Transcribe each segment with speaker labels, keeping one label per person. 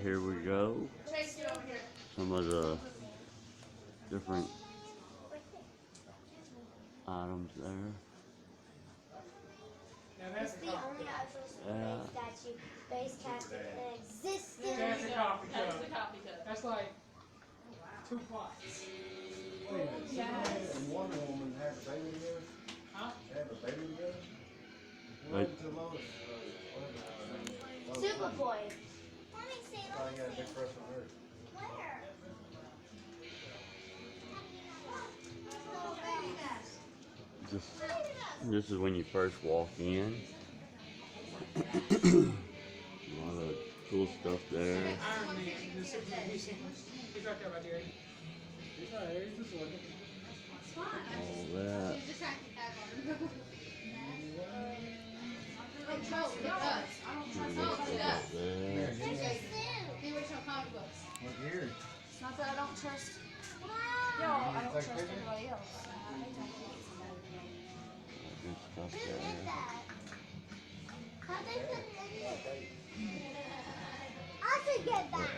Speaker 1: here we go. Some of the different items there.
Speaker 2: It's the only actual space capsule in existence.
Speaker 3: That's a coffee cup.
Speaker 4: That's the coffee cup.
Speaker 3: That's like 2 pots.
Speaker 5: And Wonder Woman had a baby together?
Speaker 3: Huh?
Speaker 5: They had a baby together?
Speaker 1: Right.
Speaker 2: Superboy.
Speaker 5: Probably got a big crush on her.
Speaker 1: This is when you first walk in. A lot of cool stuff there.
Speaker 3: Iron Man. He's right there, right there. He's right here. He's just looking.
Speaker 1: All that. There.
Speaker 5: Look here.
Speaker 2: It's not that I don't trust.
Speaker 5: Yo,
Speaker 2: I don't trust anybody else.
Speaker 1: Good stuff there.
Speaker 2: I should get that.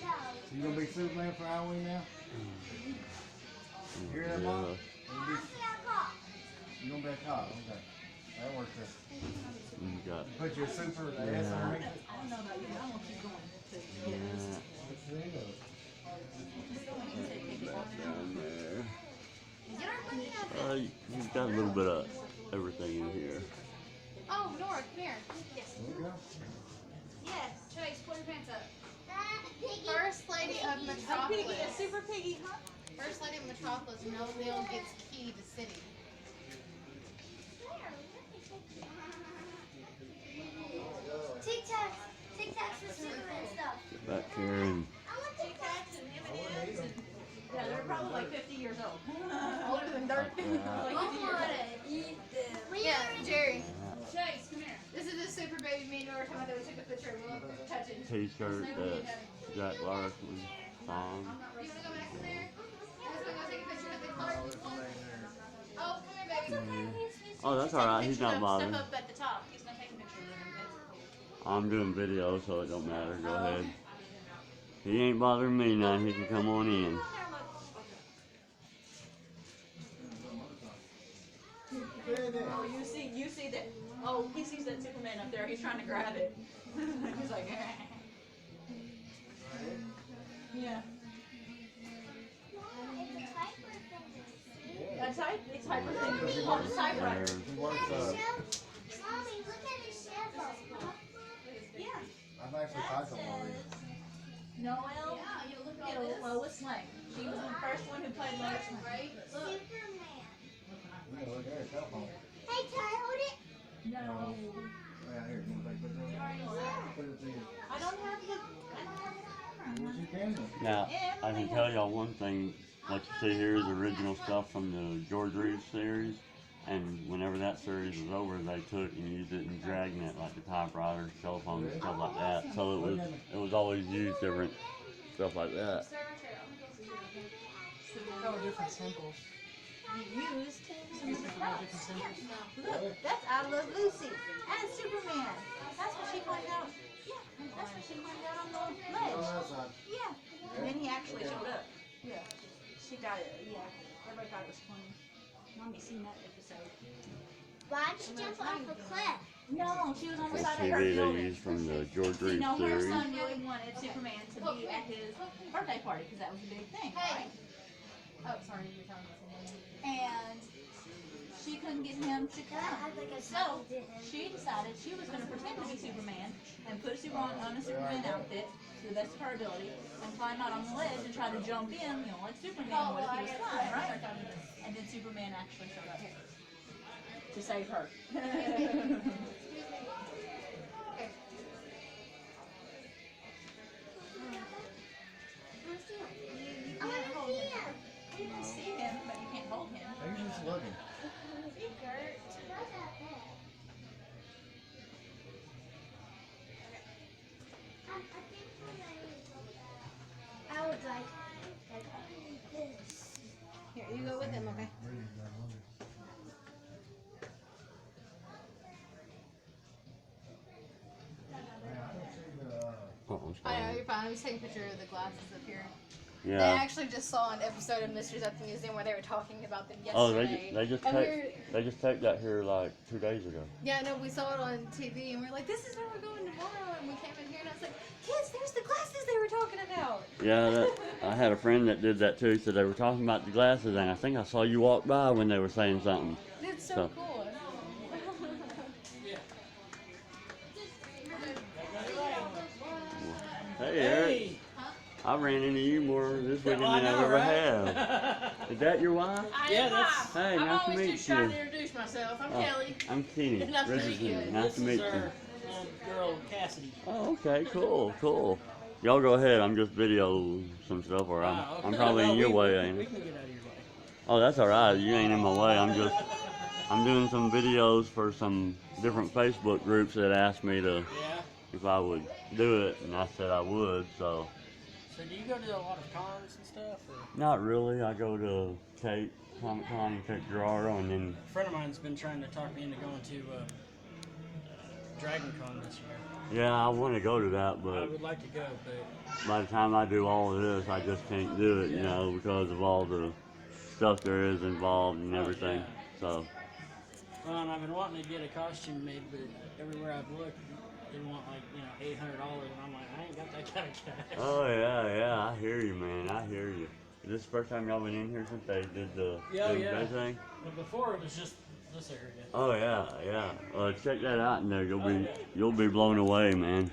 Speaker 5: So you gonna be Superman for Halloween now? You hear that, Mom? You gonna be a cop? Okay. That works out.
Speaker 1: You got
Speaker 5: Put your super S underneath it.
Speaker 4: I don't know about you, but I'm gonna keep going.
Speaker 1: down there. You've got a little bit of everything in here.
Speaker 2: Oh, Nora, come here. Yes.
Speaker 5: There you go.
Speaker 2: Yes. Chase, pull your pants up.
Speaker 6: First Lady of Metropolis.
Speaker 4: A super piggy, huh?
Speaker 6: First Lady of Metropolis, no Bill gets key to city.
Speaker 2: Tic Tacs. Tic Tacs for Superman stuff.
Speaker 1: Get back here and
Speaker 2: I want Tic Tacs.
Speaker 4: Yeah, they're probably like 50 years old. Older than dirt.
Speaker 2: I want to eat them.
Speaker 6: Yeah, Jerry.
Speaker 2: Chase, come here.
Speaker 6: This is the super baby me and Nora talking about that we took a picture. We love touching.
Speaker 1: t-shirt that Jack Larson signed.
Speaker 6: You want to go back in there? You guys want to go take a picture with the clerk? Oh, come here, baby.
Speaker 1: Oh, that's alright. He's not bothering.
Speaker 6: Step up at the top. He's going to take a picture with him.
Speaker 1: I'm doing video, so it don't matter. Go ahead. He ain't bothering me now. He can come on in.
Speaker 4: Oh, you see that? Oh, he sees that Superman up there. He's trying to grab it. He's like, yeah. It's hyper thing. Called a typewriter.
Speaker 5: He works,
Speaker 2: Mommy, look at his shelf.
Speaker 4: Yeah.
Speaker 5: I've actually typed on one of these.
Speaker 4: Noel.
Speaker 6: Yeah, you look at this.
Speaker 4: Lois Lane. She was the first one who played Lois Lane.
Speaker 6: Right? Look.
Speaker 2: Superman.
Speaker 5: Yeah, look at her cell phone.
Speaker 2: Hey, can I hold it?
Speaker 4: No.
Speaker 5: Yeah, here, you want to put it on? Put it to you.
Speaker 4: I don't have the camera.
Speaker 5: What you can do?
Speaker 1: Now, I can tell y'all one thing. What you see here is original stuff from the George Reeves series. And whenever that series was over, they took and used it in Dragnet, like the typewriter, cell phone, and stuff like that. So it was always used different stuff like that.
Speaker 3: Oh, different symbols.
Speaker 4: Used some of the props. Look, that's I Love Lucy and Superman. That's what she pointed out. Yeah, that's what she pointed out on the
Speaker 5: On
Speaker 4: ledge.
Speaker 5: that side.
Speaker 4: Yeah. And then he actually showed up. Yeah. She got it. Yeah. Everybody thought it was funny. Mommy seen that episode.
Speaker 2: Why'd you jump off a cliff?
Speaker 4: No, she was on the
Speaker 1: This
Speaker 4: side of
Speaker 1: TV
Speaker 4: her
Speaker 1: they
Speaker 4: building.
Speaker 1: used from the George
Speaker 4: You
Speaker 1: Reeves
Speaker 4: know, her
Speaker 1: series.
Speaker 4: son really wanted Superman to be at his birthday party because that was a big thing, right?
Speaker 6: Oh, sorry, you're telling me something.
Speaker 4: And she couldn't get him to come. So she decided she was going to pretend to be Superman and put Superman on a Superman outfit to the best of her ability and climb out on the ledge and try to jump in, you know, like Superman would if he was flying, right? And then Superman actually showed up to save her. You can see him, but you can't hold him.
Speaker 5: They're just looking.
Speaker 2: I would like this.
Speaker 6: Here, you go with him, okay?
Speaker 1: Uh-oh. That's
Speaker 6: I know,
Speaker 1: fine.
Speaker 6: you're fine. I'm just taking a picture of the glasses up here. They
Speaker 1: Yeah.
Speaker 6: actually just saw an episode of Mysteries at the Museum where they were talking about them
Speaker 1: Oh,
Speaker 6: yesterday.
Speaker 1: they just
Speaker 6: And
Speaker 1: taped that here like 2 days ago.
Speaker 6: yeah, no, we saw it on TV and we were like, this is where we're going tomorrow. And we came in here and I was like, kids, there's the glasses they were talking about.
Speaker 1: Yeah, I had a friend that did that too. He said they were talking about the glasses, and I think I saw you walk by when they were saying something.
Speaker 6: It's so cool.
Speaker 1: Hey, Eric. I ran into you more this weekend
Speaker 3: Well, I
Speaker 1: than I
Speaker 3: know,
Speaker 1: ever
Speaker 3: right?
Speaker 1: have. Is that your wife?
Speaker 3: Yeah, that's.
Speaker 1: Hey,
Speaker 6: I'm
Speaker 1: nice to
Speaker 6: always too
Speaker 1: meet
Speaker 6: shy
Speaker 1: you.
Speaker 6: to introduce myself. I'm
Speaker 1: Oh,
Speaker 6: Kelly.
Speaker 1: I'm Kenny.
Speaker 6: Nice to meet you.
Speaker 1: Richardson. Nice
Speaker 3: This
Speaker 1: to meet
Speaker 3: is
Speaker 1: you.
Speaker 3: our girl Cassidy.
Speaker 1: Oh, okay, cool. Y'all go ahead. I'm just video some stuff, or I'm
Speaker 3: Okay.
Speaker 1: probably
Speaker 3: No,
Speaker 1: in your way,
Speaker 3: we
Speaker 1: ain't
Speaker 3: can
Speaker 1: it?
Speaker 3: get out of your way.
Speaker 1: Oh, that's all right. You ain't in my way. I'm doing some videos for some different Facebook groups that asked me to
Speaker 3: Yeah.
Speaker 1: if I would do it, and I said I would. So
Speaker 3: So do you go to a lot of cons and stuff? Or?
Speaker 1: not really. I go to Cape Comic Con and Cape Girardeau, and then
Speaker 3: A friend of mine's been trying to talk me into going to Dragon Con this year.
Speaker 1: yeah, I want to go to that,
Speaker 3: I
Speaker 1: but
Speaker 3: would like to go, but
Speaker 1: by the time I do all of this, I just can't do it, you know, because of all the stuff there is involved and everything.
Speaker 3: yeah.
Speaker 1: So,
Speaker 3: well, and I've been wanting to get a costume made, but everywhere I've looked, they want like $800, and I'm like, I ain't got that kind of cash.
Speaker 1: oh yeah, I hear you, man. I hear you. Is this the first time y'all been in here since they did the
Speaker 3: Yeah,
Speaker 1: Doomsday
Speaker 3: yeah.
Speaker 1: thing?
Speaker 3: But before it was just this area.
Speaker 1: Oh yeah. Check that out in there. You'll be blown away, man.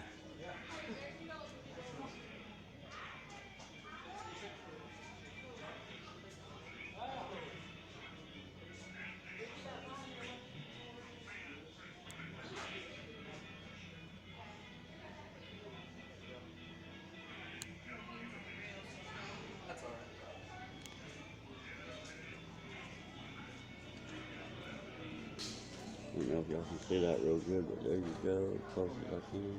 Speaker 3: That's alright.
Speaker 1: I don't know if y'all can see that real good, but there you go, as close as I can.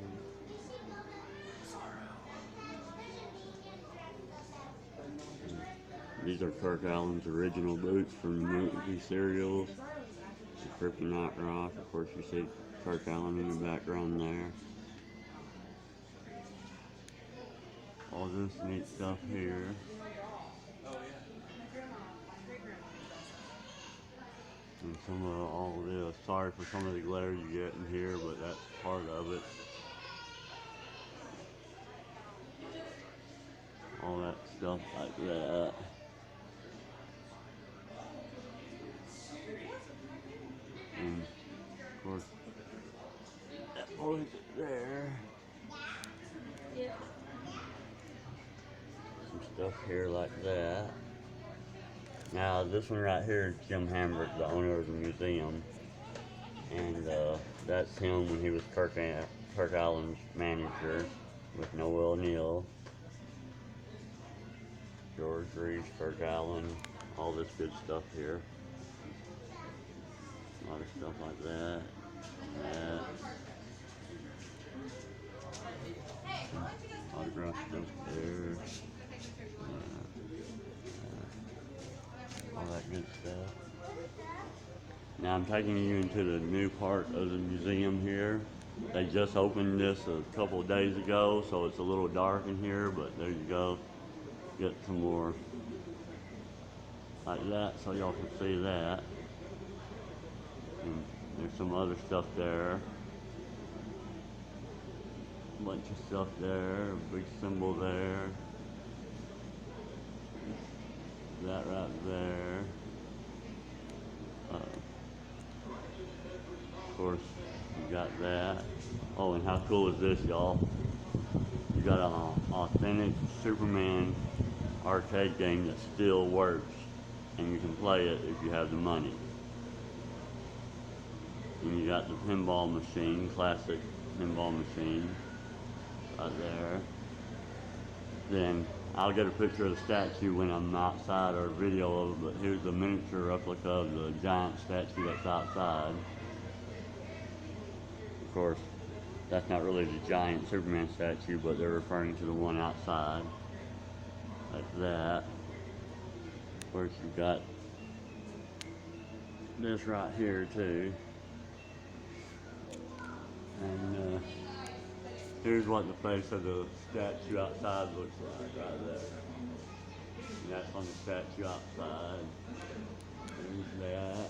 Speaker 1: These are Kirk Allen's original boots from the movie serials. The Kryptonite Rock, of course you see Kirk Allen in the background there. All this neat stuff here. And some of all this. Sorry for some of the glare you get in here, but that's part of it. All that stuff like that. And of course, that boy's there. Some stuff here like that. Now this one right here is Jim Hambrick, the owner of the museum, and that's him when he was Kirk Allen's manager with Noel Neal, George Reeves, Kirk Allen, all this good stuff here. A lot of stuff like that. Autograph stuff there. All that good stuff. Now I'm taking you into the new part of the museum here. They just opened this a couple of days ago, so it's a little dark in here, but there you go. Get some more like that so y'all can see that. And there's some other stuff there. A bunch of stuff there, a big symbol there. That right there. Of course, you got that. Oh, and how cool is this, y'all? You got an authentic Superman arcade game that still works, and you can play it if you have the money. And you got the pinball machine, classic pinball machine, right there. Then I'll get a picture of the statue when I'm outside or a video of it, but here's the miniature replica of the giant statue that's outside. Of course, that's not really the giant Superman statue, but they're referring to the one outside. Like that. Of course, you've got this right here too. And Here's what the face of the statue outside looks like right there. And that's on the statue outside. There's that.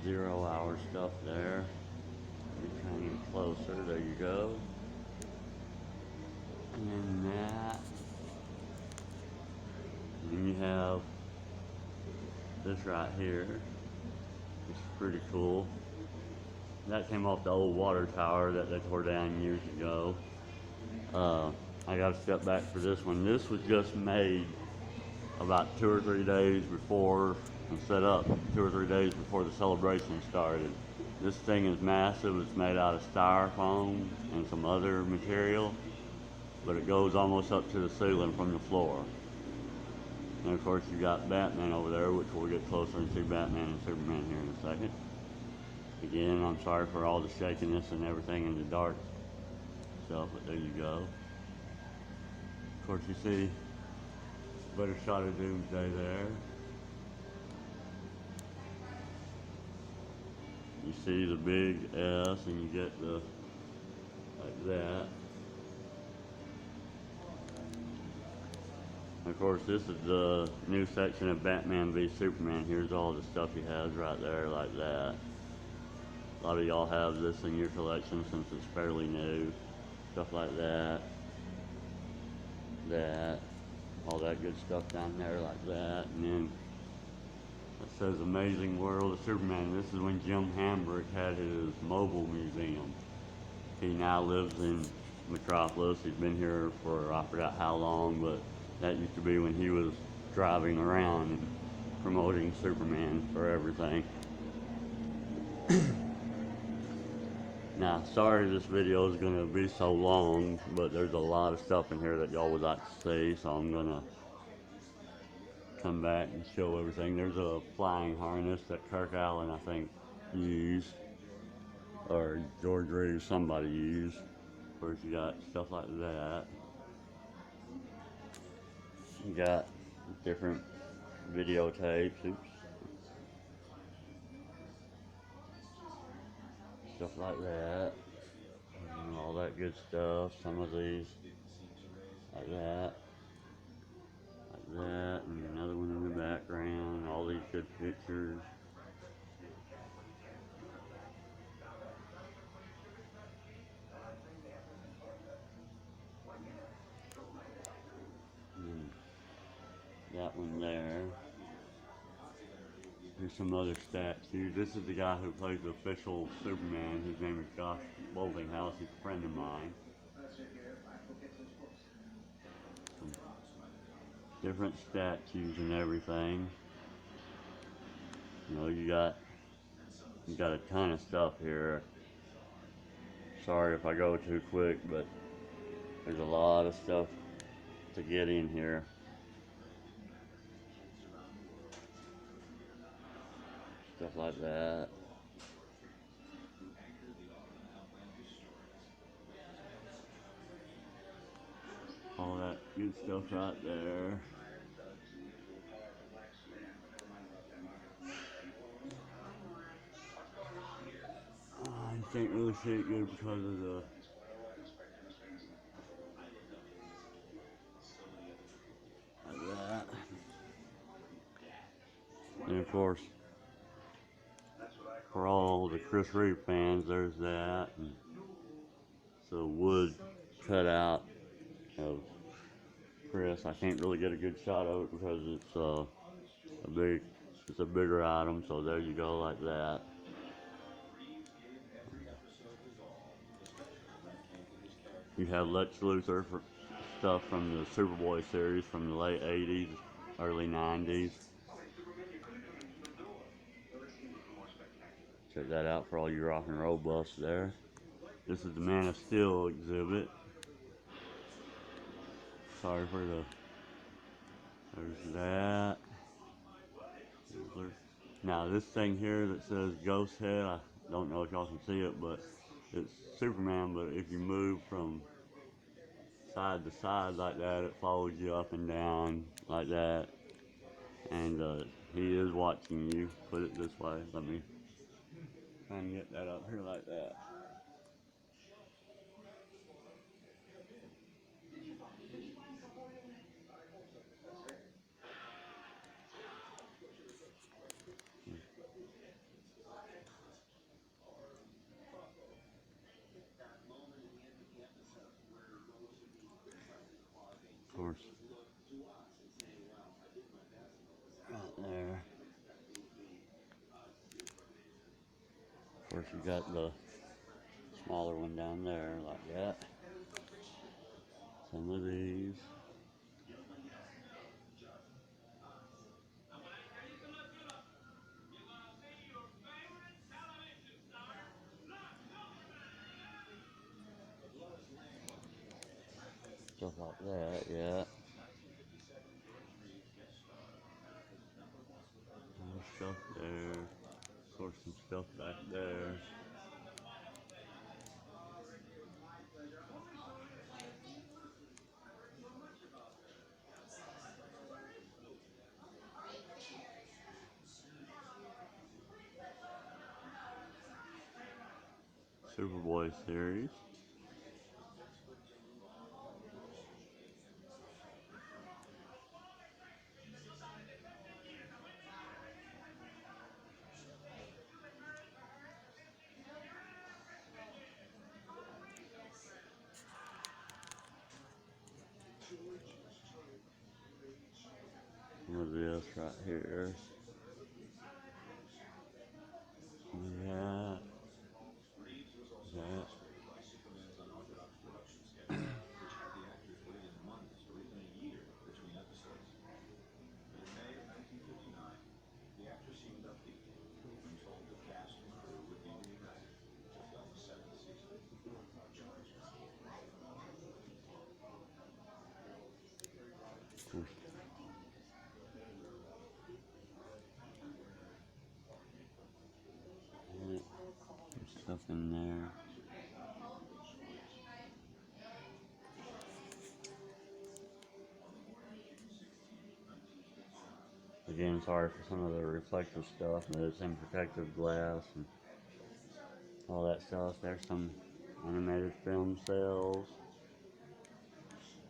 Speaker 1: 0 hour stuff there. You're trying to get closer. There you go. And that. And then you have this right here. It's pretty cool. That came off the old water tower that they tore down years ago. I got to step back for this one. This was just made about 2 or 3 days before and set up 2 or 3 days before the celebration started. This thing is massive. It's made out of styrofoam and some other material, but it goes almost up to the ceiling from the floor. And of course you got Batman over there, which we'll get closer and see Batman and Superman here in a second. Again, I'm sorry for all the shakiness and everything in the dark stuff, but there you go. Of course you see a better shot of Doomsday there. You see the big S and you get the, like that. Of course, this is the new section of Batman v Superman. Here's all the stuff he has right there, like that. A lot of y'all have this in your collection since it's fairly new. Stuff like that. That. All that good stuff down there, like that. And then it says Amazing World of Superman. This is when Jim Hambrick had his mobile museum. He now lives in Metropolis. He's been here for I forgot how long, but that used to be when he was driving around and promoting Superman for everything. Now, sorry this video is going to be so long, but there's a lot of stuff in here that y'all would like to see, so I'm going to come back and show everything. There's a flying harness that Kirk Allen, I think, used, or George Reeves, somebody used. Of course, you got stuff like that. You got different videotapes, stuff like that, and all that good stuff. Some of these, like that, and another one in the background. All these good pictures. And that one there. Here's some other statues. This is the guy who plays the official Superman. His name is Josh Boltinghouse. He's a friend of mine. Some different statues and everything. You know, you got a ton of stuff here. Sorry if I go too quick, but there's a lot of stuff to get in here. Stuff like that. All that good stuff right there. I can't really see it good because of the like that. And of course, for all the Chris Reeve fans, there's that. And it's a wood cutout of Chris. I can't really get a good shot of it because it's a bigger item. So there you go, like that. You have Lex Luthor for stuff from the Superboy series from the late 80s, early 90s. Check that out for all you rock and roll buffs there. This is the Man of Steel exhibit. Sorry for the... There's that. Now this thing here that says Ghost Head, I don't know if y'all can see it, but it's Superman, but if you move from side to side like that, it follows you up and down like that. And He is watching you. Put it this way. Let me try and get that up here like that. Of course. Right there. Of course, you got the smaller one down there like that. Some of these. Stuff like that, yeah. Some stuff there. Of course, some stuff back there. Superboy series. Some of this right here. That. That. Some stuff in there. Again, sorry for some of the reflective stuff, but it's in protective glass and all that stuff. There's some animated film cells,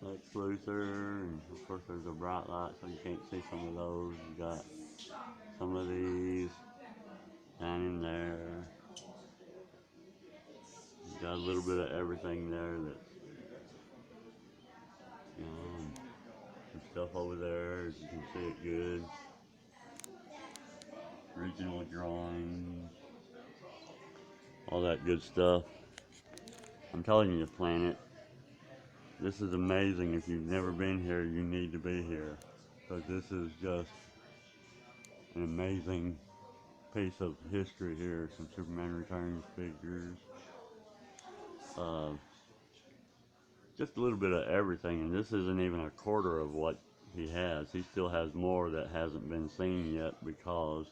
Speaker 1: Lex Luthor, and of course there's a bright light so you can't see some of those. You got some of these down in there. You got a little bit of everything there that's, you know, and some stuff over there, as you can see it good. Original drawings, all that good stuff. I'm telling you, Planet, this is amazing. If you've never been here, you need to be here, because this is just an amazing piece of history here. Some Superman Returns figures, just a little bit of everything, and this isn't even a quarter of what he has. He still has more that hasn't been seen yet because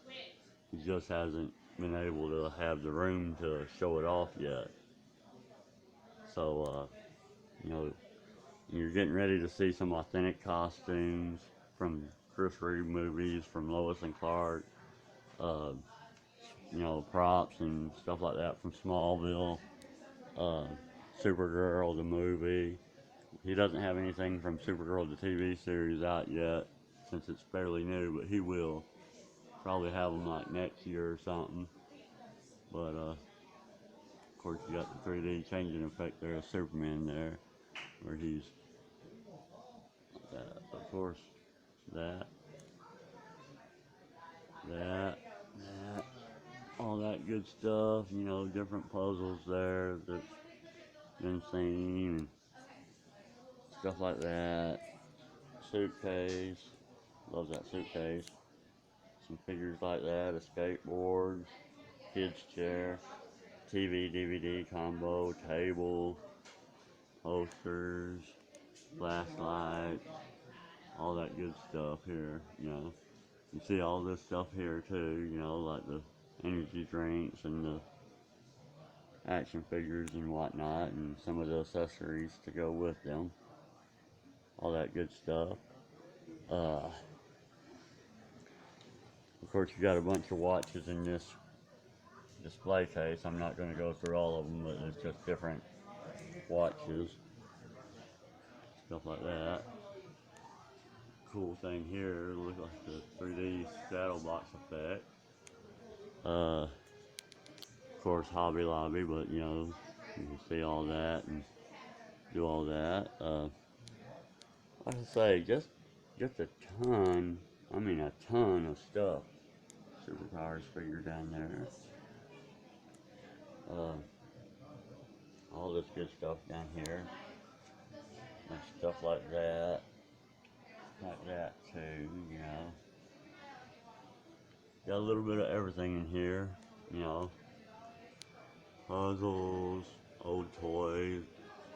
Speaker 1: he just hasn't been able to have the room to show it off yet. So, you know, you're getting ready to see some authentic costumes from Chris Reeve movies, from Lois and Clark, uh, you know, props and stuff like that from Smallville, uh, Supergirl, the movie. He doesn't have anything from Supergirl, the TV series, out yet, since it's fairly new, but he will. Probably have them like next year or something. But, of course, you got the 3D changing effect there of Superman there, where he's, of course, that, all that good stuff, you know, different puzzles there that's been seen, and stuff like that. Suitcase, love that suitcase. Some figures like that, a skateboard, kids chair, TV, DVD combo, table, posters, flashlights, all that good stuff here, you know. You see all this stuff here too, you know, like the energy drinks and the action figures and whatnot, and some of the accessories to go with them. All that good stuff. Of course, you got a bunch of watches in this display case. I'm not going to go through all of them, but it's just different watches, stuff like that. Cool thing here, look like the 3D shadow box effect. Of course, Hobby Lobby, but you know, you can see all that and do all that. Like I say, just a ton. I mean, a ton of stuff. Supercars figure down there. All this good stuff down here. And stuff like that too, you know. Got a little bit of everything in here, you know. Puzzles, old toys,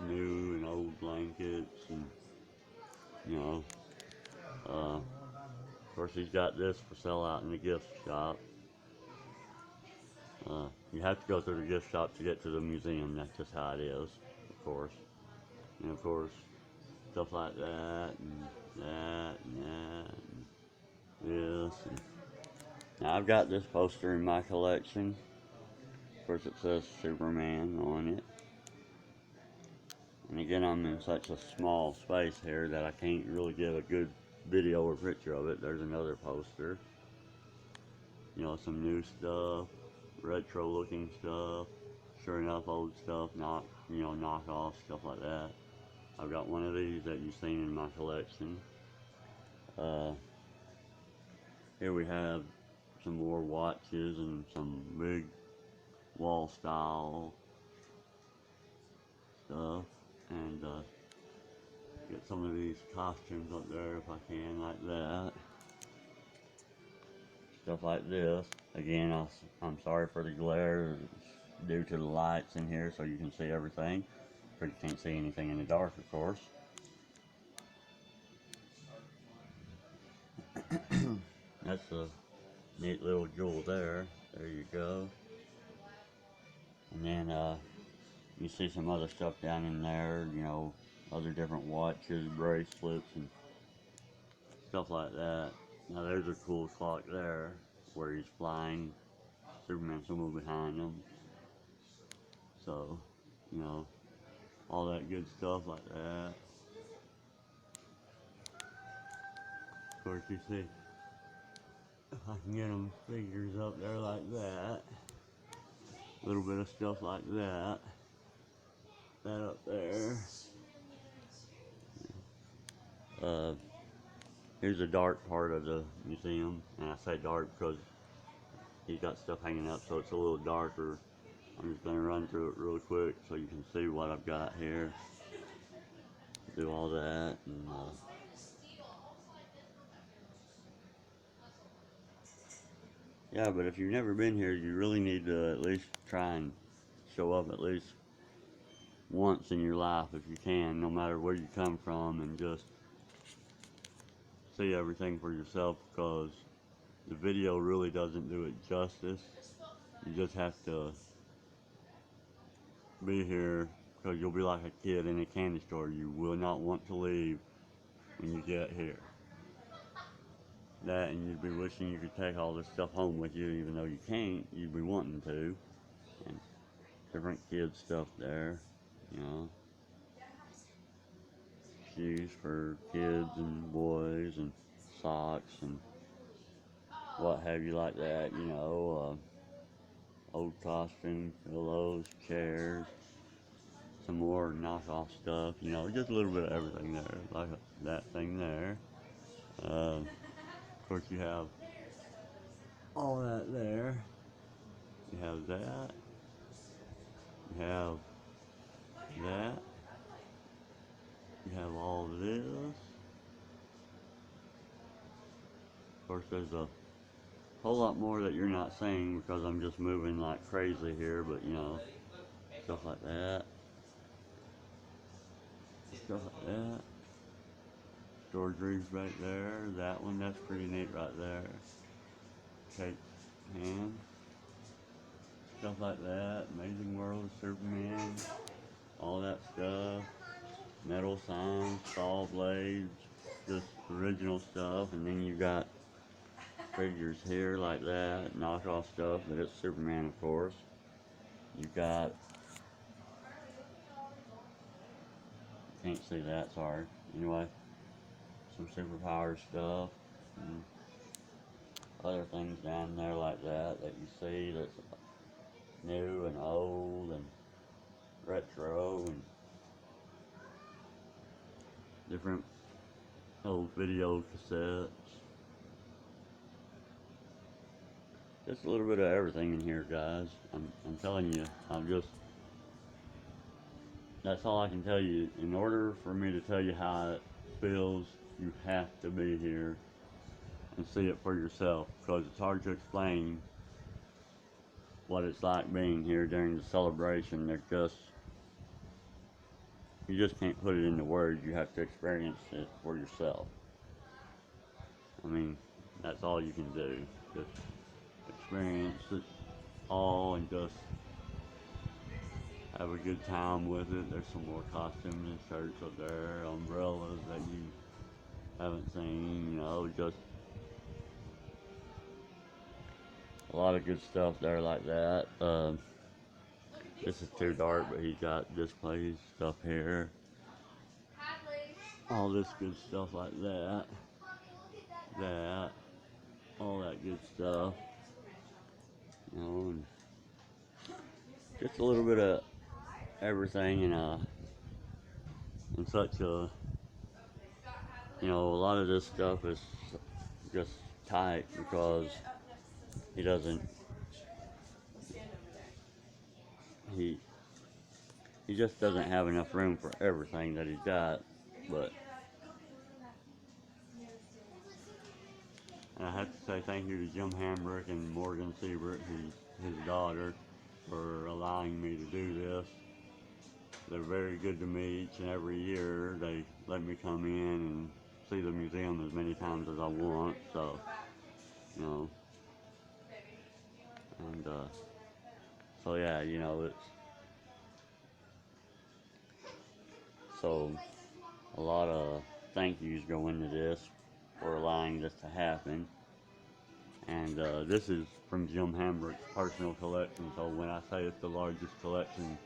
Speaker 1: new and old blankets, and you know. Of course, he's got this for sale out in the gift shop. You have to go through the gift shop to get to the museum. That's just how it is, of course. And of course, stuff like that, and that, and that, and this. And now I've got this poster in my collection. Of course, it says Superman on it. And again, I'm in such a small space here that I can't really get a good video or picture of it. There's another poster. You know, some new stuff, retro looking stuff. Sure enough, old stuff, not, you know, knockoff, stuff like that. I've got one of these that you've seen in my collection. Here we have some more watches and some big wall style stuff. And get some of these costumes up there if I can, like that. Stuff like this. Again, I'm sorry for the glare. It's due to the lights in here so you can see everything. But you can't see anything in the dark, of course. That's a neat little jewel there. There you go. And then you see some other stuff down in there, you know, other different watches, bracelets, and stuff like that. Now there's a cool clock there where he's flying. Superman's somewhere behind him. So, you know, all that good stuff like that. Of course, you see, if I can get them figures up there like that, a little bit of stuff like that, that up there. Here's the dark part of the museum, and I say dark because he's got stuff hanging up, so it's a little darker. I'm just going to run through it real quick so you can see what I've got here. Do all that, and yeah, but if you've never been here, you really need to at least try and show up at least once in your life if you can, no matter where you come from, and just see everything for yourself, because the video really doesn't do it justice. You just have to be here, because you'll be like a kid in a candy store. You will not want to leave when you get here. That, and you'd be wishing you could take all this stuff home with you, even though you can't. You'd be wanting to. And different kids stuff there, you know. Shoes for kids and boys, and socks and what have you like that, you know. Old costumes, pillows, chairs, some more knockoff stuff, you know, just a little bit of everything there, like that thing there. Of course, you have all that there. You have that. You have that. You have all this. Of course, there's a whole lot more that you're not seeing because I'm just moving like crazy here, but you know, stuff like that. Stuff like that. Storage rooms right there. That one, that's pretty neat right there. Cake hand. Stuff like that. Amazing World of Superman. All that stuff. Metal signs, saw blades, just original stuff. And then you got figures here like that, knockoff stuff, but it's Superman, of course. You got, can't see that, sorry. Anyway, some superpower stuff, and other things down there like that you see that's new and old and retro and different old video cassettes. Just a little bit of everything in here, guys. I'm telling you, that's all I can tell you. In order for me to tell you how it feels, you have to be here and see it for yourself, because it's hard to explain what it's like being here during the celebration. You just can't put it into words. You have to experience it for yourself. I mean, that's all you can do. Just experience it all and just have a good time with it. There's some more costumes and shirts up there, umbrellas that you haven't seen, you know, just a lot of good stuff there like that. This is too dark, but he's got displays stuff here. All this good stuff like that. All that good stuff. You know, and just a little bit of everything in such a, you know, a lot of this stuff is just tight because he just doesn't have enough room for everything that he's got. But and I have to say thank you to Jim Hambrick and Morgan Siebert, his daughter, for allowing me to do this. They're very good to me each and every year. They let me come in and see the museum as many times as I want, so, you know, and, so yeah, you know, so a lot of thank yous go into this for allowing this to happen. And this is from Jim Hambrick's personal collection, so when I say it's the largest collection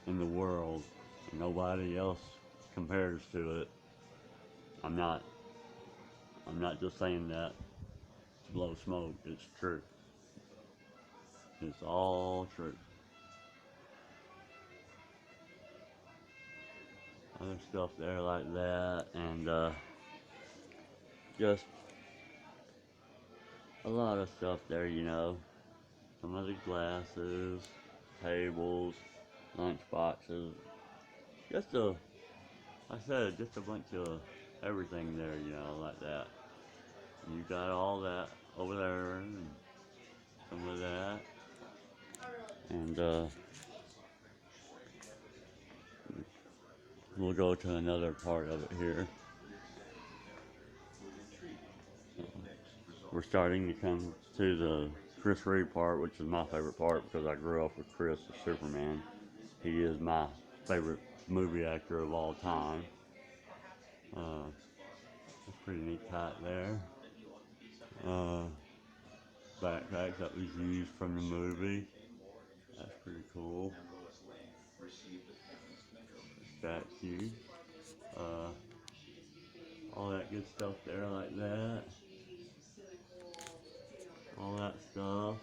Speaker 1: in the world, and nobody else compares to it, I'm not just saying that to blow smoke. It's true. It's all true. Other stuff there like that, and just a lot of stuff there, you know. Some of the glasses, tables, lunch boxes, just like I said, just a bunch of everything there, you know, like that. You got all that over there, and some of that, and we'll go to another part of it here. We're starting to come to the Chris Reeve part, which is my favorite part because I grew up with Chris as Superman. He is my favorite movie actor of all time. That's pretty neat type there. Backpack that was used from the movie. That's pretty cool. Statue. All that good stuff there like that. All that stuff.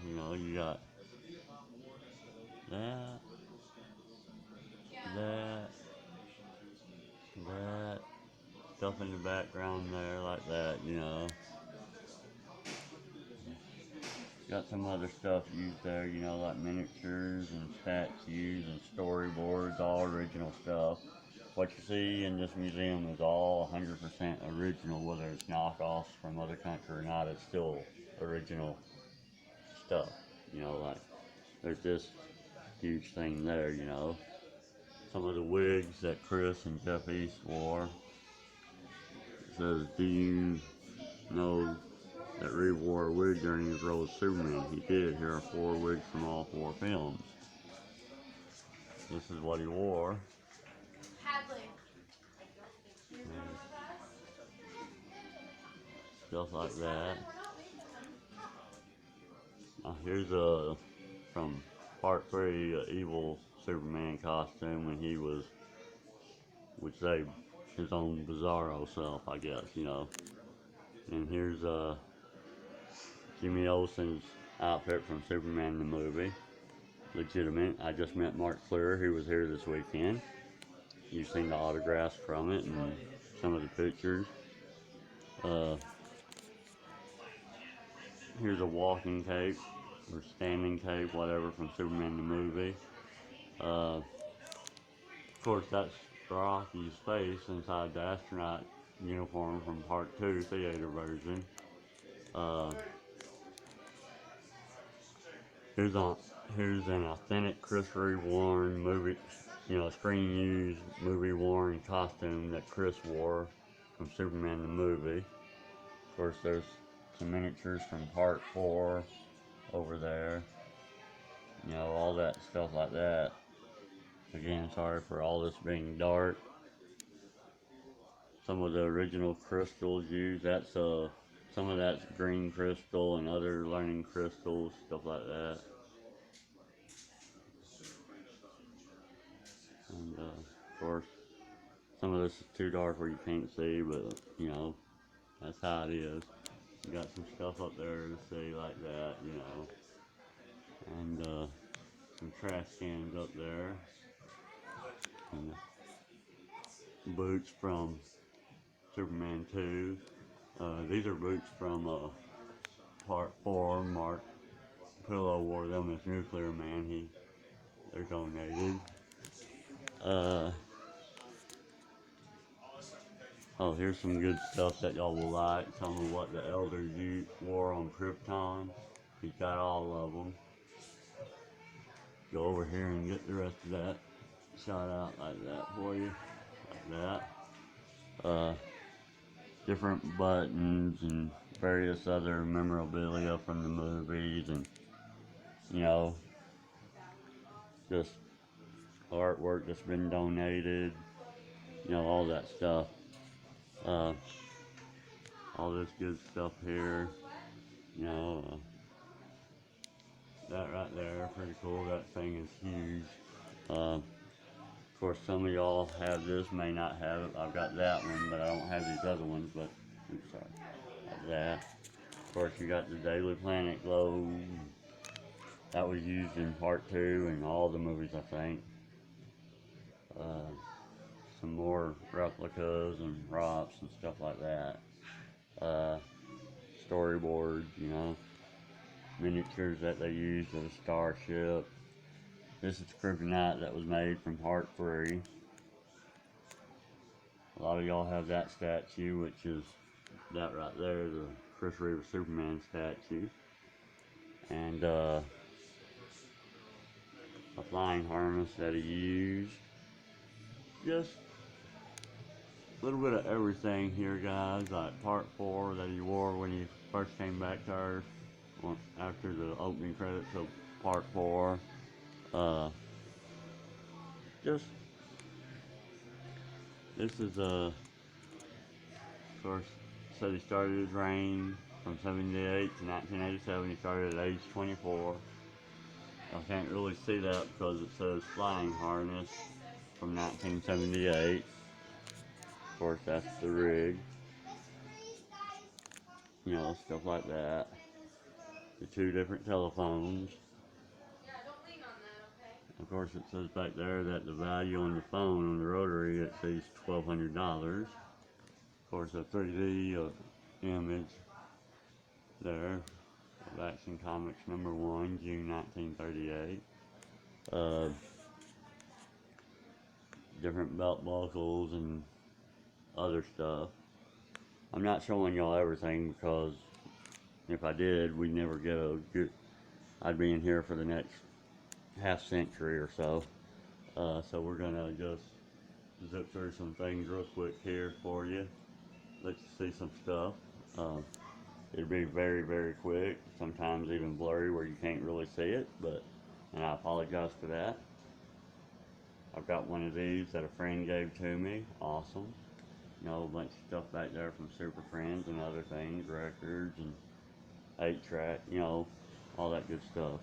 Speaker 1: You know, you got that, stuff in the background there like that, you know. Got some other stuff used there, you know, like miniatures and statues and storyboards, all original stuff. What you see in this museum is all 100% original, whether it's knockoffs from other countries or not, it's still original stuff. You know, like there's this huge thing there, you know. Some of the wigs that Chris and Jeff East wore. It says, do you know that Reeve wore a wig during his role as Superman? He did. Here are 4 wigs from all 4 films. This is what he wore. stuff like that. Here's from part 3, evil Superman costume when he was, would say, his own bizarro self, I guess, you know. And here's Jimmy Olsen's outfit from Superman the movie. Legitimate. I just met Mark Clear, who was here this weekend. You've seen the autographs from it and some of the pictures. Here's a walking cape, or standing cape, whatever, from Superman the movie. Of course, that's Rocky's face inside the astronaut uniform from Part 2 theater version. Here's an authentic Chris Reeve worn movie, screen used movie worn costume that Chris wore from Superman the movie. Of course, there's some miniatures from Part 4 over there. All that stuff like that. Again, sorry for all this being dark. Some of the original crystals used, some of that's green crystal and other learning crystals, stuff like that. And of course, some of this is too dark where you can't see, but that's how it is. You got some stuff up there to see like that, and some trash cans up there. And boots from Superman 2. These are boots from Part 4. Mark Pillow wore them as Nuclear Man. They're donated. Oh, here's some good stuff that y'all will like. Some of what the Elder wore on Krypton. He's got all of them. Go over here and get the rest of that shot out like that for you. Like that. Different buttons and various other memorabilia from the movies, and just artwork that's been donated, all that stuff. All this good stuff here, that right there, pretty cool. That thing is huge. Of course, some of y'all have this, may not have it. I've got that one, but I don't have these other ones. But oops, sorry, like that. Of course, you got the Daily Planet globe. That was used in Part 2 and all the movies, I think. Some more replicas and props and stuff like that. Storyboards, miniatures that they used of a starship. This is Kryptonite that was made from Part 3. A lot of y'all have that statue, which is that right there, the Chris Reeve Superman statue. And a flying harness that he used. Just a little bit of everything here, guys. Like Part 4 that he wore when he first came back to Earth after the opening credits of Part 4. This is of course, said he started his reign from 78 to 1987. He started at age 24. I can't really see that because it says flying harness from 1978. Of course, that's the rig. Stuff like that. The 2 different telephones. Of course, it says back there that the value on the phone on the rotary exceeds $1,200. Of course, a 3D image there of Action Comics #1, June 1938. Different belt buckles and other stuff. I'm not showing y'all everything because if I did, we'd never get a good. I'd be in here for the next half century or so. So we're gonna just zip through some things real quick here for you. Let you see some stuff. It'll be very, very quick. Sometimes even blurry where you can't really see it, and I apologize for that. I've got one of these that a friend gave to me. Awesome. You know, a bunch of stuff back there from Super Friends and other things, records and 8-track, you know, all that good stuff.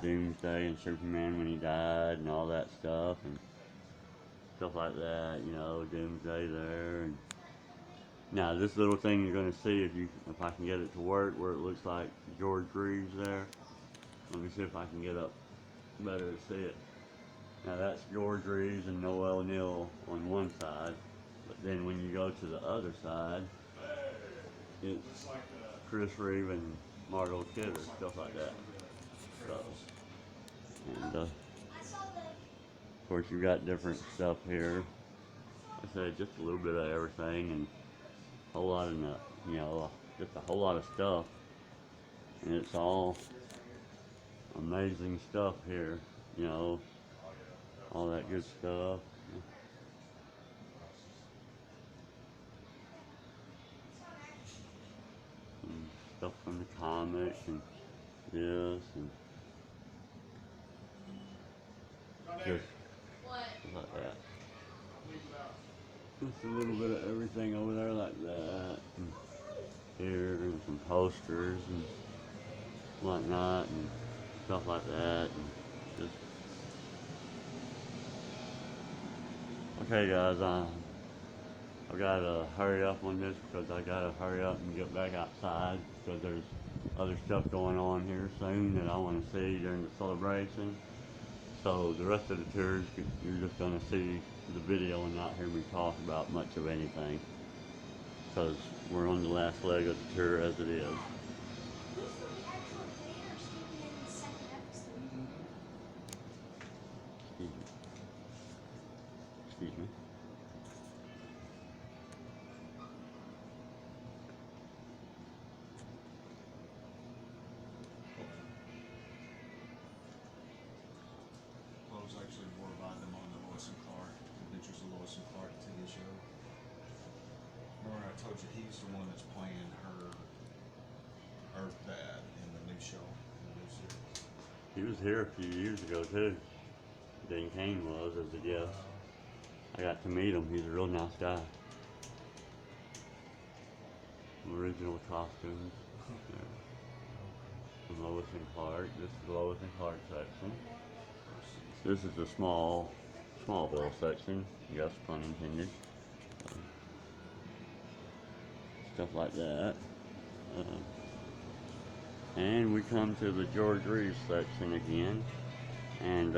Speaker 1: Doomsday and Superman when he died and all that stuff and stuff like that, you know, Doomsday there. And now this little thing you're gonna see if I can get it to work where it looks like George Reeves there. Let me see if I can get up better to see it. Now that's George Reeves and Noel Neal on one side, but then when you go to the other side, it's Chris Reeve and Margot Kidder, stuff like that. So, and of course you got different stuff here. I said just a little bit of everything and a whole lot of, you know, just a whole lot of stuff, and it's all amazing stuff here, you know, all that good stuff. And stuff from the comics and this and just like that. Just a little bit of everything over there like that. And here and some posters and whatnot and stuff like that. And just okay, guys. I've got to hurry up on this because I got to hurry up and get back outside because there's other stuff going on here soon that I want to see during the celebration. So the rest of the tours, you're just going to see the video and not hear me talk about much of anything because we're on the last leg of the tour as it is.
Speaker 2: Who's the actual band speaking in the second episode?
Speaker 1: Excuse me.
Speaker 7: I was actually more about them on the Lois and Clark, Adventures of Lois and Clark TV show. Remember I told you he's the one that's playing her dad in the new show, in the new series.
Speaker 1: He was here a few years ago too. Dan Kane was as a guest. I got to meet him. He's a real nice guy. Original costumes. From Lois and Clark. This is the Lois and Clark section. This is the Smallville section. Yes, pun intended. Stuff like that. And we come to the George Reeves section again. And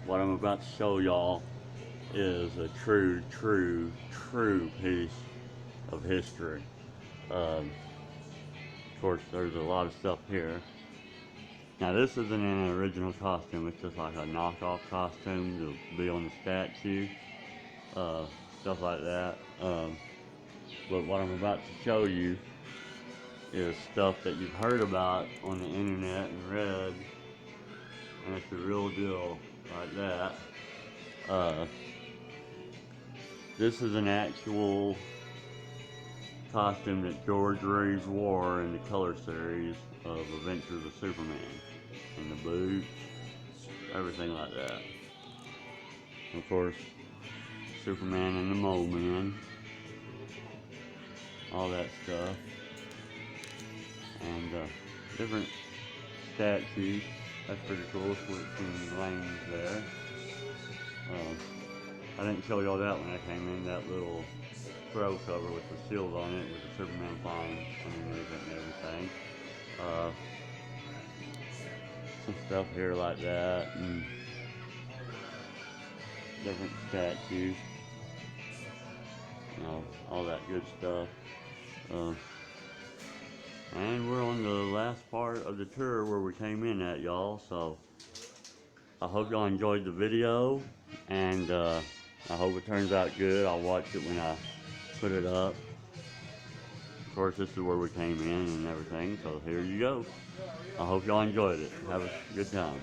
Speaker 1: what I'm about to show y'all is a true piece of history. Of course, there's a lot of stuff here. Now this isn't an original costume, it's just like a knockoff costume to be on the statue, stuff like that. But what I'm about to show you is stuff that you've heard about on the internet and read, and it's the real deal, like that. This is an actual costume that George Reeves wore in the color series of Adventures of Superman. And the boots, everything like that. Of course, Superman and the Mole Man, all that stuff. And different statues. That's pretty cool, switching lanes there. I didn't show y'all that when I came in, that little throw cover with the shield on it with the Superman flying underneath it and everything. Some stuff here like that and different statues, you know, all that good stuff. And we're on the last part of the tour where we came in at, y'all, so I hope y'all enjoyed the video, and I hope it turns out good. I'll watch it when I put it up. Of course, this is where we came in and everything, so here you go. I hope y'all enjoyed it. Have a good time.